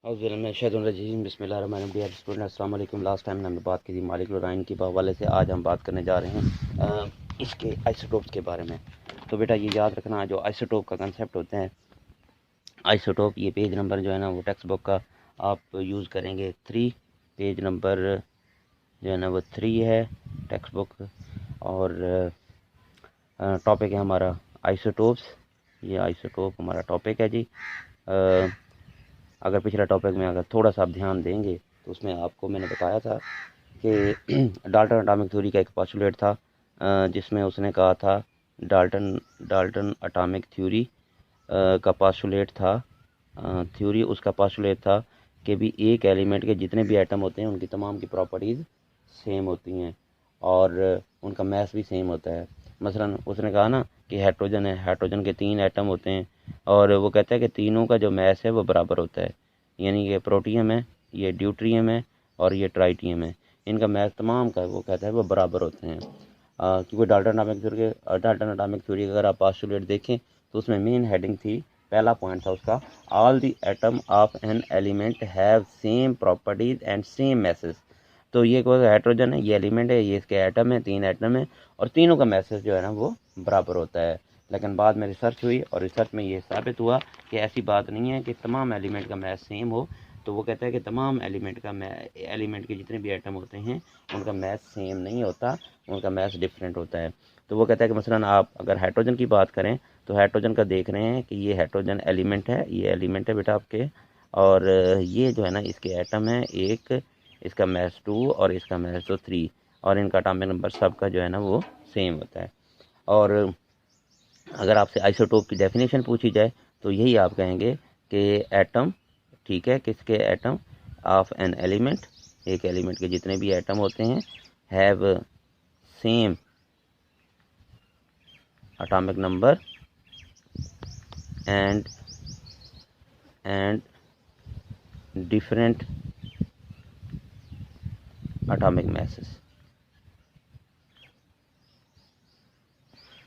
बिस्मिल्लाहिर्रहमानिर्रहीम। स्टूडेंट अस्सलाम वालेकुम। लास्ट टाइम हमने बात की थी मॉलिक्यूलर के हवाले से। आज हम बात करने जा रहे हैं इसके आइसोटोप्स के बारे में। तो बेटा ये याद रखना, जो आइसोटोप का कंसेप्ट होते हैं, आइसोटोप, ये पेज नंबर जो है ना वो टेक्स्ट बुक का आप यूज़ करेंगे 3, पेज नंबर जो है ना वो 3 है टेक्स्ट बुक। और टॉपिक है हमारा आइसोटोप्स। ये आइसोटोप हमारा टॉपिक है जी। अगर पिछला टॉपिक में अगर थोड़ा सा आप ध्यान देंगे तो उसमें आपको मैंने बताया था कि डाल्टन एटॉमिक थ्योरी का एक पोस्टुलेट था, जिसमें उसने कहा था डाल्टन एटॉमिक थ्योरी का पोस्टुलेट था, थ्योरी उसका पोस्टुलेट था कि भी एक एलिमेंट के जितने भी एटम होते हैं उनकी तमाम की प्रॉपर्टीज़ सेम होती हैं और उनका मैस भी सेम होता है। मसलन उसने कहा ना कि हाइड्रोजन है, हाइड्रोजन के 3 एटम होते हैं और वो कहता है कि तीनों का जो मैस है वो बराबर होता है। यानी ये प्रोटियम है, ये ड्यूट्रियम है और ये ट्राइटियम है, इनका मैस तमाम का वो कहता है वो बराबर होते हैं। क्योंकि डाल्टन एटॉमिक थ्योरी अगर आप पोस्टुलेट देखें तो उसमें मेन हेडिंग थी, पहला पॉइंट था उसका, all the atom of an element have same properties and same message. तो ये कोई हाइड्रोजन है, ये एलिमेंट है, ये इसके एटम है, 3 एटम है और तीनों का मैसेज जो है ना वो बराबर होता है। लेकिन बाद में रिसर्च हुई और रिसर्च में ये साबित हुआ कि ऐसी बात नहीं है कि तमाम एलिमेंट का मैस सेम हो। तो वो कहता है कि तमाम एलिमेंट के जितने भी एटम होते हैं उनका मैस सेम नहीं होता, उनका मैस डिफरेंट होता है। तो वो कहता है कि मसलन आप अगर हाइड्रोजन की बात करें तो हाइड्रोजन का देख रहे हैं कि ये हाइड्रोजन एलिमेंट है, ये एलिमेंट है बेटा आपके, और ये जो है ना इसके एटम है, एक इसका मैस 2 और इसका मैस 3 और इनका एटॉमिक नंबर सबका जो है ना वो सेम होता है। और अगर आपसे आइसोटोप की डेफिनेशन पूछी जाए तो यही आप कहेंगे कि एटम, ठीक है, किसके एटम ऑफ एन एलिमेंट, एक एलिमेंट के जितने भी एटम होते हैं, have same atomic number and different atomic masses.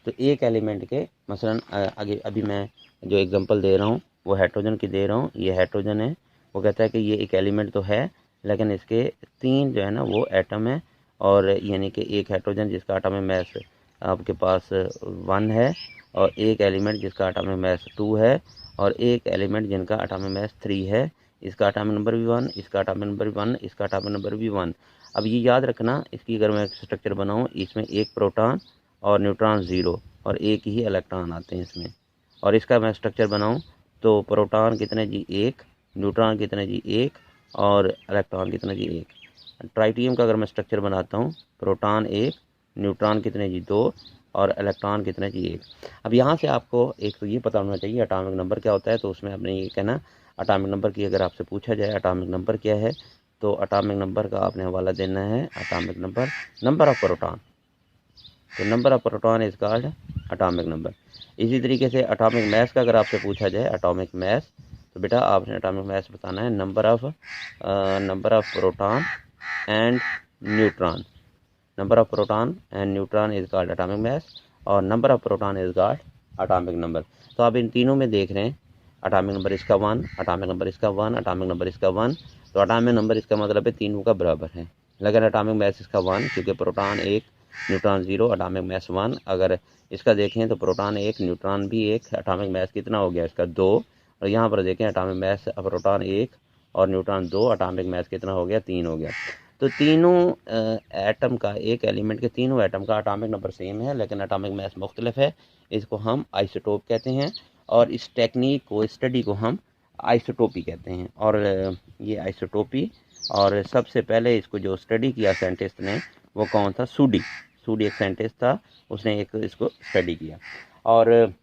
तो एक एलिमेंट के मसलन आगे अभी मैं जो एग्जांपल दे रहा हूँ वो हाइड्रोजन की दे रहा हूँ। ये हाइड्रोजन है, वो कहता है कि ये एक एलिमेंट तो है लेकिन इसके 3 जो है ना वो एटम है, और यानी कि एक हाइड्रोजन जिसका एटॉमिक मास आपके पास 1 है, और एक एलिमेंट जिसका एटॉमिक मास 2 है, और एक एलिमेंट जिनका एटॉमिक मास 3 है। इसका एटॉमिक नंबर भी 1, इसका एटॉमिक नंबर भी 1, इसका एटॉमिक नंबर भी 1। अब ये याद रखना, इसकी अगर मैं स्ट्रक्चर बनाऊँ, इसमें एक प्रोटॉन और न्यूट्रॉन 0 और एक ही इलेक्ट्रॉन आते हैं इसमें। और इसका मैं स्ट्रक्चर बनाऊं तो प्रोटॉन कितने जी 1, न्यूट्रॉन कितने जी 1 और इलेक्ट्रॉन कितने जी 1। ट्राइटियम का अगर मैं स्ट्रक्चर बनाता हूं, प्रोटॉन 1, न्यूट्रॉन कितने जी 2 और इलेक्ट्रॉन कितने जी 1। अब यहाँ से आपको एक तो ये पता होना चाहिए एटॉमिक नंबर क्या होता है। तो उसमें आपने ये कहना, एटॉमिक नंबर की अगर आपसे पूछा जाए एटॉमिक नंबर क्या है, तो एटॉमिक नंबर का आपने हवाला देना है एटॉमिक नंबर ऑफ प्रोटॉन। तो number of proton is called atomic number. इसी तरीके से एटॉमिक मास का अगर आपसे पूछा जाए एटॉमिक मास, तो बेटा आपने एटॉमिक मास बताना है number of proton and neutron. Number of proton and neutron is called atomic mass और number of proton is called atomic number. तो आप इन तीनों में देख रहे हैं, एटॉमिक नंबर इसका 1, एटॉमिक नंबर इसका 1, एटॉमिक नंबर इसका 1। तो एटॉमिक नंबर इसका मतलब है तीनों का बराबर है। लेकिन एटॉमिक मास इसका 1 क्योंकि प्रोटॉन 1, न्यूट्रॉन 0, एटॉमिक मास 1। अगर इसका देखें तो प्रोटॉन 1, न्यूट्रॉन भी 1, एटॉमिक मास कितना हो गया इसका 2। और यहाँ पर देखें एटॉमिक मास प्रोटॉन 1 और न्यूट्रॉन 2, एटॉमिक मास कितना हो गया 3 हो गया। तो तीनों एटम का, एक एलिमेंट के तीनों एटम का एटॉमिक नंबर सेम है लेकिन एटॉमिक मास मुख्तलिफ है। इसको हम आइसोटोप कहते हैं और इस टेक्निक को, स्टडी को हम आइसोटोपी कहते हैं। और ये आइसोटोपी, और सबसे पहले इसको जो स्टडी किया साइंटिस्ट ने वो कौन था? सूडी एक साइंटिस्ट था, उसने एक इसको स्टडी किया। और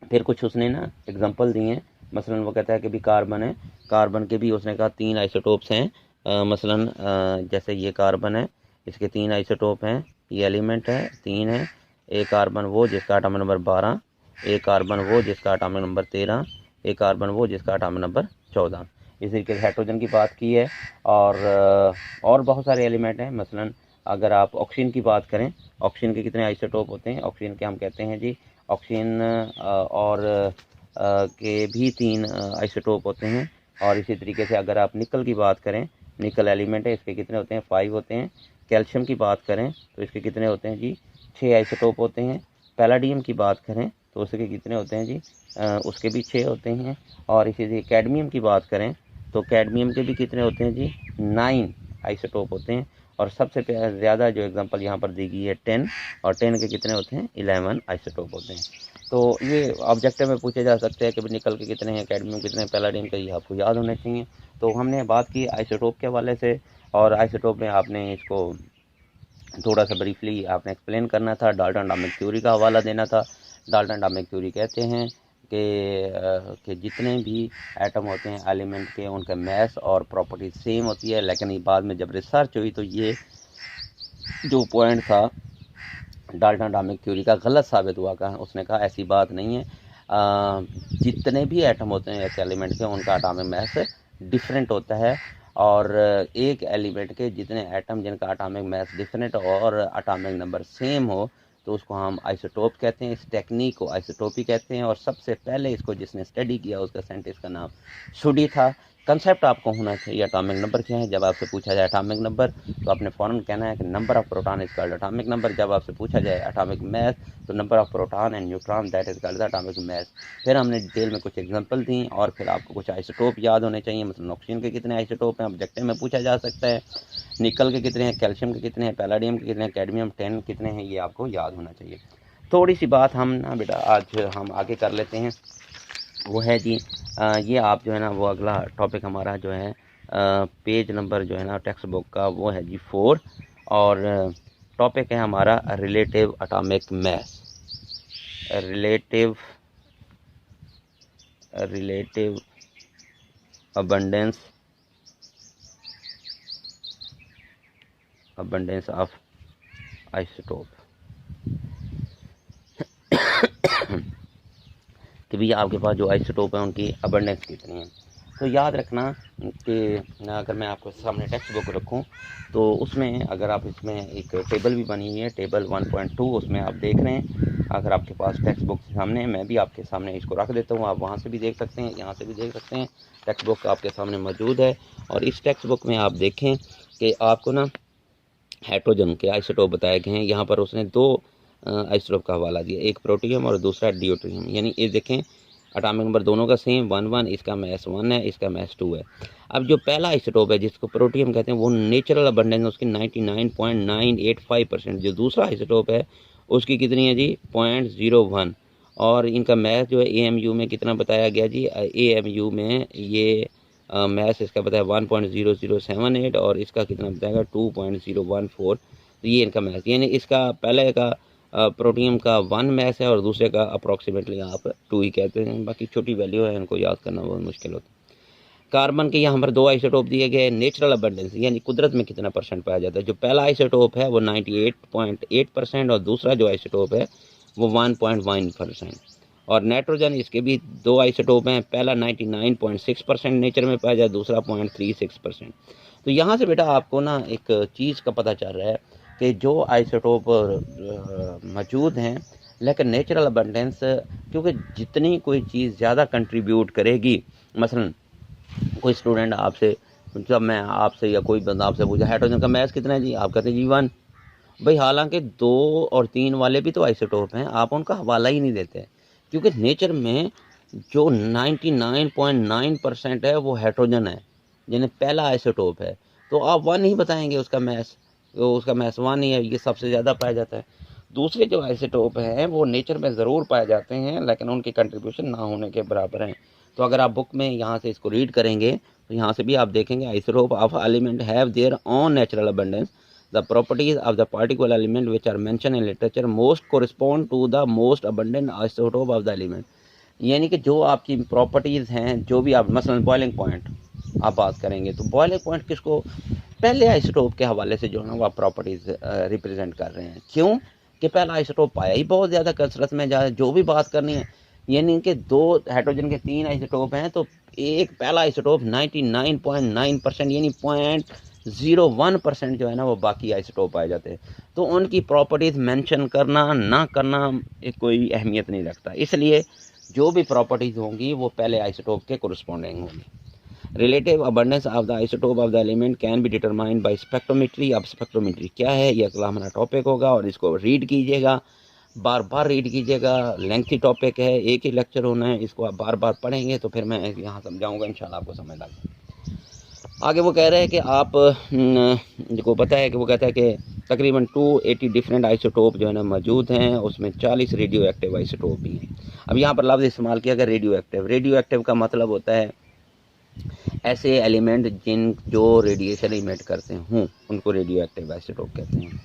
फिर कुछ उसने ना एग्जांपल दिए। मसलन वो कहता है कि भी कार्बन है, कार्बन के भी उसने कहा 3 आइसोटोप्स हैं। मसलन जैसे ये कार्बन है, इसके 3 आइसोटोप हैं, ये एलिमेंट है 3 है। एक कार्बन वो जिसका एटॉमिक नंबर 12, एक कार्बन वो जिसका एटॉमिक नंबर 13, एक कार्बन वो जिसका एटॉमिक नंबर 14। इस तरीके से हाइड्रोजन की बात की है। और बहुत सारे एलिमेंट हैं। मसलन अगर आप ऑक्सीजन की बात करें, ऑक्सीजन के कितने आइसोटोप होते हैं? ऑक्सीजन के हम कहते हैं जी, ऑक्सीजन और के भी 3 आइसोटोप होते हैं, और इसी तरीके से अगर आप निकल की बात करें, निकल एलिमेंट है, इसके कितने होते हैं? 5 होते हैं। कैल्शियम की बात करें तो इसके कितने होते हैं जी? 6 आइसोटोप होते हैं। पैलाडियम की बात करें तो उसके कितने होते हैं जी? उसके भी 6 होते हैं। और इसी तरह कैडमियम की बात करें तो कैडमियम के भी कितने होते हैं जी? 9 आइसोटोप होते हैं। और सबसे ज़्यादा जो एग्जांपल यहाँ पर दी गई है 10, और 10 के कितने होते हैं? 11 आइसोटोप होते हैं। तो ये ऑब्जेक्टिव में पूछे जा सकते हैं कि भाई निकल के कितने हैं, कैडमियम कितने हैं, पैलाडियम के, ये आपको याद होने चाहिए। तो हमने बात की आइसोटोप के हवाले से, और आइसोटोप में आपने इसको थोड़ा सा ब्रीफली आपने एक्सप्लेन करना था, डाल्टन एटॉमिक थ्योरी का हवाला देना था। डाल्टन एटॉमिक थ्योरी कहते हैं कि जितने भी एटम होते हैं एलिमेंट के, उनका मैस और प्रॉपर्टी सेम होती है। लेकिन ये बाद में जब रिसर्च हुई तो ये जो पॉइंट था डाल्टन एटॉमिक थ्योरी का गलत साबित हुआ। उसने कहा ऐसी बात नहीं है, जितने भी एटम होते हैं एक एलिमेंट के, उनका एटॉमिक मैस डिफरेंट होता है। और एक एलिमेंट के जितने एटम जिनका एटॉमिक मैस डिफरेंट और एटॉमिक नंबर सेम हो तो उसको हम आइसोटोप कहते हैं। इस टेक्निक को आइसोटोपी कहते हैं। और सबसे पहले इसको जिसने स्टडी किया उसका साइंटिस्ट का नाम शुडी था। कंसेप्ट आपको होना चाहिए एटॉमिक नंबर क्या है। जब आपसे पूछा जाए एटॉमिक नंबर तो आपने फ़ौरन कहना है कि number of proton is called atomic number. जब आपसे पूछा जाए एटॉमिक मैस तो number of proton and neutron that is called the atomic mass. फिर हमने डिटेल में कुछ एग्जांपल दी और फिर आपको कुछ आइसोटोप याद होने चाहिए। मतलब ऑक्सीजन के कितने आइसोटोप हैं ऑब्जेक्टिव में पूछा जा सकता है, निकल के कितने हैं, कैल्शियम के कितने हैं, पैलाडियम के कितने हैं, कैडमियम 10 कितने हैं, ये आपको याद होना चाहिए। थोड़ी सी बात हम ना बेटा आज हम आगे कर लेते हैं, वो है जी ये आप जो है ना वो अगला टॉपिक हमारा जो है पेज नंबर जो है ना टेक्स्ट बुक का वो है जी 4, और टॉपिक है हमारा relative atomic mass. Relative abundance of isotope कि भैया आपके पास जो आइसोटोप है उनकी अबंडेंस कितनी है। तो याद रखना कि अगर मैं आपको सामने टेक्स्ट बुक रखूं तो उसमें अगर आप इसमें एक टेबल भी बनी हुई है, टेबल 1.2 उसमें आप देख रहे हैं। अगर आपके पास टेक्स्ट बुक सामने है, मैं भी आपके सामने इसको रख देता हूं, आप वहां से भी देख सकते हैं, यहाँ से भी देख सकते हैं। टेक्स्ट बुक आपके सामने मौजूद है। और इस टेक्स्ट बुक में आप देखें कि आपको ना हाइड्रोजन के आइसोटोप बताए गए हैं। यहाँ पर उसने 2 आइसोटोप का हवाला दिया, एक प्रोटियम और दूसरा ड्यूटेरियम। यानी ये देखें एटॉमिक नंबर दोनों का सेम 1 इसका मैस 1 है, इसका मैस 2 है। अब जो पहला आइसोटोप है जिसको प्रोटियम कहते हैं वो नेचुरल अबंडेंस उसकी 99.985%। जो दूसरा आइसोटोप है उसकी कितनी है जी? 0.01। और इनका मैस जो है AMU में कितना बताया गया जी? AMU में ये मैस इसका बताया 1.0078 और इसका कितना बताएगा 2.014। तो ये इनका मैस, यानी इसका पहले का प्रोटियम का 1 मैस है और दूसरे का अप्रॉक्सीमेटली आप 2 ही कहते हैं। बाकी छोटी वैल्यू है, इनको याद करना बहुत मुश्किल होता है। कार्बन के यहाँ पर 2 आइसोटोप दिए गए। नेचुरल अबंडेंस यानी कुदरत में कितना परसेंट पाया जाता है। जो पहला आइसोटोप है वो 98.8% और दूसरा जो आइसोटोप है वो 1.1%। और नाइट्रोजन इसके भी 2 आइसोटोप हैं, पहला 99.6% नेचर में पाया जाए, दूसरा 0.36%। तो यहाँ से बेटा आपको ना एक चीज़ का पता चल रहा है कि जो आइसोटोप मौजूद हैं लेकिन नेचुरल अबंडेंस, क्योंकि जितनी कोई चीज़ ज़्यादा कंट्रीब्यूट करेगी, मसलन कोई स्टूडेंट आपसे, जब मैं आपसे या कोई बंदा आपसे पूछा हाइड्रोजन का मैस कितना है जी, आप कहते हैं जी 1। भाई हालांकि 2 और 3 वाले भी तो आइसोटोप हैं, आप उनका हवाला ही नहीं देते क्योंकि नेचर में जो 99.9% है वो हाइड्रोजन है, यानी पहला आइसोटोप है। तो आप 1 ही बताएंगे उसका मैस, तो उसका मैस 1 ही है, ये सबसे ज़्यादा पाया जाता है। दूसरे जो आइसोटोप हैं वो नेचर में ज़रूर पाए जाते हैं लेकिन उनकी कंट्रीब्यूशन ना होने के बराबर हैं। तो अगर आप बुक में यहाँ से इसको रीड करेंगे तो यहाँ से भी आप देखेंगे isotope of element have their own natural abundance. The properties of the particular element which are mentioned in literature most correspond to the most abundant isotope of the element। यानी कि जो आपकी प्रॉपर्टीज़ हैं, जो भी आप मसलन बॉइलिंग पॉइंट आप बात करेंगे तो बॉइलिंग पॉइंट किसको पहले आइसोटोप के हवाले से जो है ना वो प्रॉपर्टीज़ रिप्रेजेंट कर रहे हैं। क्यों कि पहला आइसोटोप पाया ही बहुत ज़्यादा कसरत में जो भी बात करनी है, यानी कि 2 हाइड्रोजन के 3 आइसोटोप हैं तो एक पहला आइसोटोप 99.9% यानी 0.01% जो है ना वो बाकी आइसोटोप पाए जाते हैं। तो उनकी प्रॉपर्टीज़ मेंशन करना ना करना एक कोई अहमियत नहीं रखता, इसलिए जो भी प्रॉपर्टीज़ होंगी वो पहले आइसोटोप के कोरस्पॉन्डिंग होंगी। Relative abundance of the isotope of the element can be determined by spectrometry. अब स्पेक्ट्रोमेट्री क्या है, ये अगला हमारा टॉपिक होगा और इसको रीड कीजिएगा, बार बार रीड कीजिएगा। लेंथी टॉपिक है, एक ही लेक्चर होना है, इसको आप बार बार पढ़ेंगे तो फिर मैं यहाँ समझाऊंगा, इंशाल्लाह आपको समझ आ जाएगा। आगे वो कह रहे हैं कि आप को पता है कि वो कहता है कि तकरीबन 280 डिफरेंट आइसोटोप जो है ना मौजूद हैं, उसमें 40 रेडियो एक्टिव आइसोटोप भी हैं। अब यहाँ पर लफ्ज़ इस्तेमाल किया गया रेडियो एक्टिव। रेडियो एक्टिव का मतलब होता है ऐसे एलिमेंट जो रेडिएशन इमिट करते हों, उनको रेडियो एक्टिव आइसोटोप कहते हैं।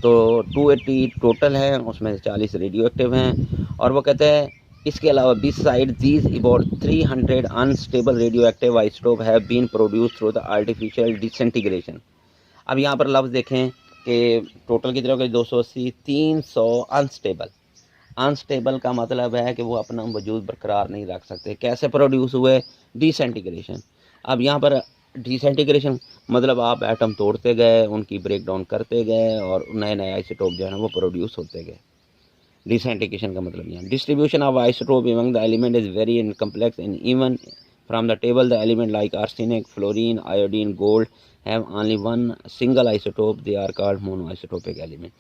तो 280 टोटल है, उसमें 40 रेडियो एक्टिव हैं। और वो कहते हैं इसके अलावा beside these about 300 unstable radioactive isotope have been produce through the artificial disintegration. अब यहाँ पर लफ्ज़ देखें कि टोटल कितने हो गए, 280, 300 अनस्टेबल। अनस्टेबल का मतलब है कि वो अपना वजूद बरकरार नहीं रख सकते। कैसे प्रोड्यूस हुए, डिसइंटीग्रेशन। अब यहाँ पर डिसइंटीग्रेशन मतलब आप एटम तोड़ते गए, उनकी ब्रेक डाउन करते गए और नए नए आइसोटोप जो है ना वो प्रोड्यूस होते गए। डिसइंटीग्रेशन का मतलब यहाँ distribution of isotope among the element is very complex and even from the table the element like arsenic, fluorine, iodine, gold have only one single isotope, they are called monoisotopic element.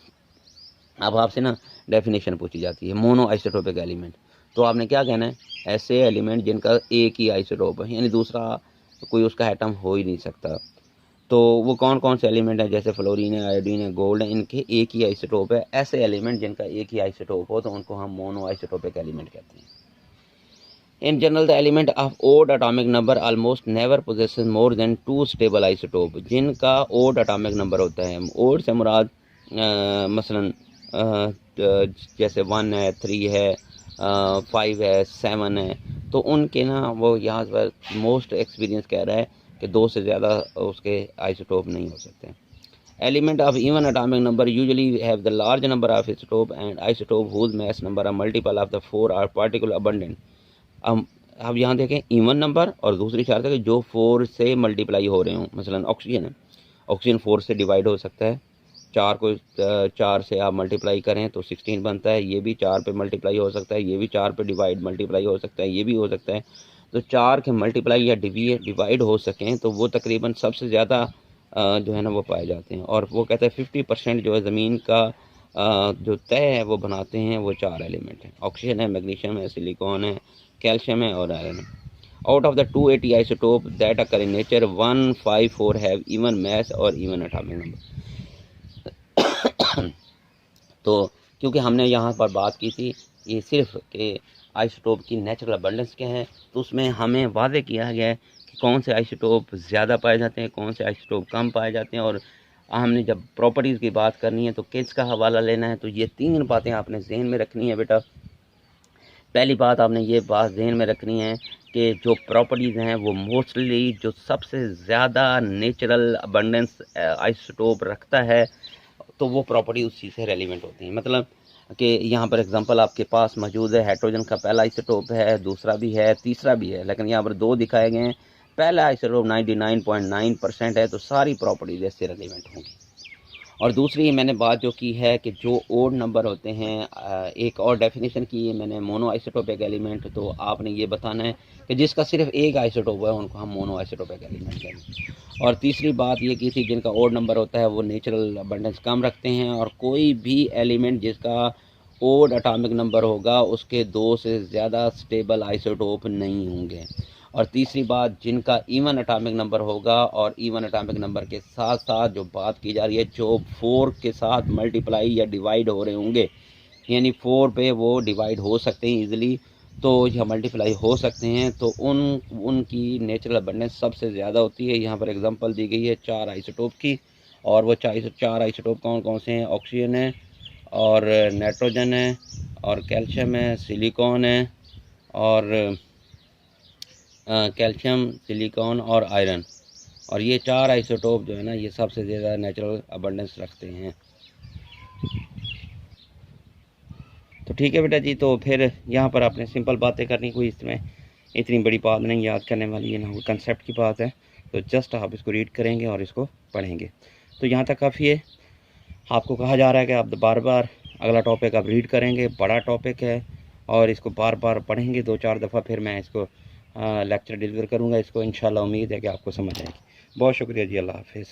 अब आपसे ना definition पूछी जाती है mono isotopic element, तो आपने क्या कहना है, ऐसे एलिमेंट जिनका एक ही आइसोटोप है, यानी दूसरा कोई उसका एटम हो ही नहीं सकता। तो वो कौन कौन से एलिमेंट हैं, जैसे फ्लोरीन है, आयोडीन है, गोल्ड है, इनके एक ही आइसोटोप है। ऐसे एलिमेंट जिनका एक ही आइसोटोप हो तो उनको हम मोनो आइसोटोपिक एलिमेंट कहते हैं। In general the element of odd atomic number almost never possesses more than 2 stable isotope. जिनका ओड एटॉमिक नंबर होता है, ओड से मुराद मसलन जैसे 1 है, 3 है, 5 है, 7 है, तो उनके ना वो यहाँ पर मोस्ट एक्सपीरियंस कह रहा है कि 2 से ज़्यादा उसके आइसोटोप नहीं हो सकते। Element of even atomic number usually have the large number of isotope and isotope whose mass number are multiple of the 4 are particular abundant. अब यहाँ देखें इवन नंबर और दूसरी शर्त है कि जो 4 से मल्टीप्लाई हो रहे हों। मसलन ऑक्सीजन है, ऑक्सीजन 4 से डिवाइड हो सकता है, 4 से आप मल्टीप्लाई करें तो 16 बनता है, ये भी 4 पे मल्टीप्लाई हो सकता है, ये भी 4 पे मल्टीप्लाई हो सकता है, ये भी हो सकता है। तो 4 के मल्टीप्लाई या डिवाइड हो सकें तो वो तकरीबन सबसे ज़्यादा जो है ना वो पाए जाते हैं। और वो कहते हैं 50% जो है ज़मीन का जो तय है वो बनाते हैं वो 4 एलिमेंट हैं, ऑक्सीजन है, मैग्नीशियम है, सिलिकॉन है, कैल्शियम है और आयरन है। Out of the 280 isotope that occur in nature 154 have even mass और इवन एटॉमिक नंबर। तो क्योंकि हमने यहाँ पर बात की थी ये सिर्फ कि आइसोटोप की नेचुरल अबंडेंस क्या है, तो उसमें हमें वादे किया गया है कि कौन से आइसोटोप ज़्यादा पाए जाते हैं, कौन से आइसोटोप कम पाए जाते हैं। और हमने जब प्रॉपर्टीज़ की बात करनी है तो किसका हवाला लेना है, तो ये 3 बातें आपने जहन में रखनी है बेटा। पहली बात आपने ये बात जहन में रखनी है कि जो प्रॉपर्टीज़ हैं वो मोस्टली जो सबसे ज़्यादा नेचुरल अबंडेंस आइसोटोप रखता है तो वो प्रॉपर्टी उसी से रेलिवेंट होती है। मतलब कि यहाँ पर एग्जांपल आपके पास मौजूद है, हाइड्रोजन का पहला आइसोटोप है, दूसरा भी है, तीसरा भी है, लेकिन यहाँ पर 2 दिखाए गए हैं। पहला आइसोटोप 99.9% है तो सारी प्रॉपर्टीज इससे रेलिवेंट होंगी। और दूसरी मैंने बात जो की है कि जो ओड नंबर होते हैं, एक और डेफिनेशन की है मैंने मोनो आइसोटोपिक एलिमेंट, तो आपने ये बताना है कि जिसका सिर्फ एक आइसोटोप है उनको हम मोनो आइसोटोपिक एलिमेंट कहेंगे। और तीसरी बात ये की थी जिनका ओड नंबर होता है वो नेचुरल अबंडेंस कम रखते हैं, और कोई भी एलिमेंट जिसका ओड एटॉमिक नंबर होगा उसके 2 से ज़्यादा स्टेबल आइसोटोप नहीं होंगे। और तीसरी बात जिनका इवन एटॉमिक नंबर होगा, और इवन एटॉमिक नंबर के साथ साथ जो बात की जा रही है जो 4 के साथ मल्टीप्लाई या डिवाइड हो रहे होंगे, यानी 4 पे वो डिवाइड हो सकते हैं इजीली, तो या मल्टीप्लाई हो सकते हैं, तो उनकी नेचुरल अबंडेंस सबसे ज़्यादा होती है। यहाँ पर एग्जांपल दी गई है 4 आइसोटोप की, और वो 4 आइसोटोप कौन कौन से हैं, ऑक्सीजन है और नाइट्रोजन है और कैल्शियम है, सिलिकॉन है और कैल्शियम, सिलिकॉन और आयरन। और ये 4 आइसोटोप जो है ना ये सबसे ज़्यादा नेचुरल अबंडेंस रखते हैं। तो ठीक है बेटा जी, तो फिर यहाँ पर आपने सिंपल बातें करनी, कोई इसमें इतनी बड़ी बात नहीं याद करने वाली है ना, वो कंसेप्ट की बात है, तो जस्ट आप इसको रीड करेंगे और इसको पढ़ेंगे। तो यहाँ तक काफ़ी है। आपको कहा जा रहा है कि आप बार बार अगला टॉपिक आप रीड करेंगे, बड़ा टॉपिक है, और इसको बार बार पढ़ेंगे 2-4 दफ़ा, फिर मैं इसको लेक्चर डिलीवर करूँगा इसको, इंशाल्लाह उम्मीद है कि आपको समझ आएगी। बहुत शुक्रिया जी, अल्लाह हाफिज़।